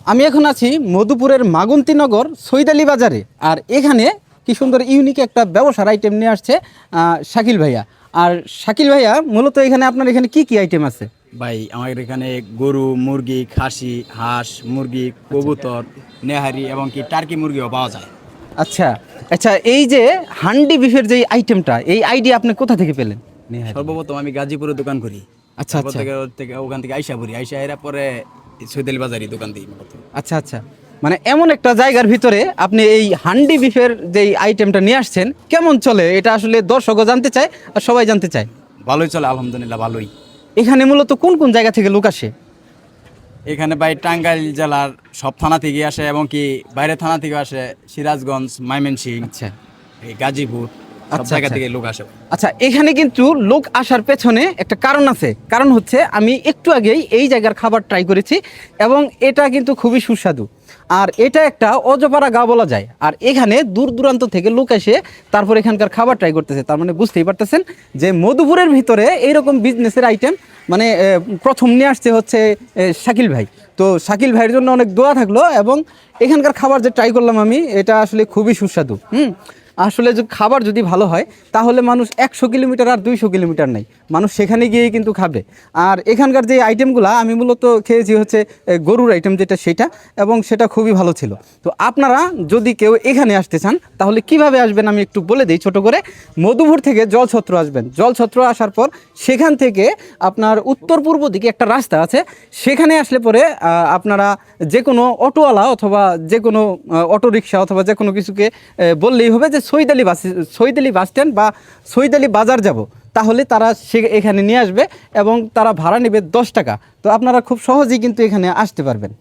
আমি এখন আছি মধুপুরের মাগন্তীনগর সৈয়দ আলী বাজারে। আর এখানে কি সুন্দর ইউনিক একটা ব্যবসার আইটেম নিয়ে আসছে শাকিল ভাইয়া। আর শাকিল ভাইয়া মূলত এখানে আপনার এখানে কি কি আইটেম আছে? ভাই আমাদের এখানে গরু, মুরগি, খাসি, হাঁস, মুরগি, কবুতর, নেহারি এবং কি টার্কি মুরগিও পাওয়া যায়। আচ্ছা আচ্ছা, এই যে হান্ডি বিফের যে আইটেমটা, এই আইডিয়া আপনি কোথা থেকে পেলেন? সর্বপ্রথম আমি গাজীপুরে দোকান করি। আচ্ছা তারপর আচ্ছা থেকে ওখান থেকে আইসা পড়ি, আইসা এর পরে সৈদালি বাজারি দোকান দিই মূলত। আচ্ছা আচ্ছা, মানে এমন একটা জায়গার ভিতরে আপনি এই হান্ডি বিফের যে আইটেমটা নিয়ে আসছেন, কেমন চলে এটা আসলে দর্শকও জানতে চায় আর সবাই জানতে চায়। ভালোই চলে আলহামদুলিল্লাহ, ভালোই। এখানে মূলত কোন কোন জায়গা থেকে লোক আসে? এখানে ভাই টাঙ্গাইল জেলার সব থানা থেকে আসে এবং কি বাইরের থানা থেকে আসে, সিরাজগঞ্জ, ময়মনসিংহ, আচ্ছা এই গাজীপুর, সব আচ্ছা, জায়গা আচ্ছা। থেকে লোক আসে। আচ্ছা, এখানে কিন্তু লোক আসার পেছনে একটা কারণ আছে। কারণ হচ্ছে আমি একটু আগেই এই জায়গার খাবার ট্রাই করেছি এবং এটা কিন্তু খুবই সুস্বাদু। আর এটা একটা অজপাড়া গা বলা যায়। আর এখানে দূর দূরান্ত থেকে লোক এসে তারপর এখানকার খাবার ট্রাই করতেছে। তার মানে বুঝতেই পারতেছেন যে মধুপুরের ভিতরে এইরকম বিজনেসের আইটেম মানে প্রথম নিয়ে আসছে হচ্ছে শাকিল ভাই। তো শাকিল ভাইয়ের জন্য অনেক দোয়া থাকলো। এবং এখানকার খাবার যে ট্রাই করলাম আমি, এটা আসলে খুবই সুস্বাদু। আসলে যে খাবার যদি ভালো হয় তাহলে মানুষ 100 কিলোমিটার আর 200 কিলোমিটার নেই, মানুষ সেখানে গিয়েই কিন্তু খাবে। আর এখানকার যে আইটেমগুলো আমি মূলত খেয়েছি হচ্ছে গরুর আইটেম যেটা, সেটা, এবং সেটা খুবই ভালো ছিল। তো আপনারা যদি কেউ এখানে আসতে চান তাহলে কিভাবে আসবেন আমি একটু বলে দিই ছোট করে। মধুপুর থেকে জলছত্র আসবেন, জলছত্র আসার পর সেখান থেকে আপনার উত্তর পূর্ব দিকে একটা রাস্তা আছে, সেখানে আসলে পরে আপনারা যে কোনো অটোওয়ালা অথবা যে কোনো অটোরিকশা অথবা যে কোনো কিছুকে বললেই হবে যে সৈয়দ আলী বাস স্ট্যান্ড বা সৈয়দ আলী বাজার যাব, তাহলে তারা এখানে নিয়ে আসবে এবং তারা ভাড়া নেবে 10 টাকা। তো আপনারা খুব সহজেই কিন্তু এখানে আসতে পারবেন।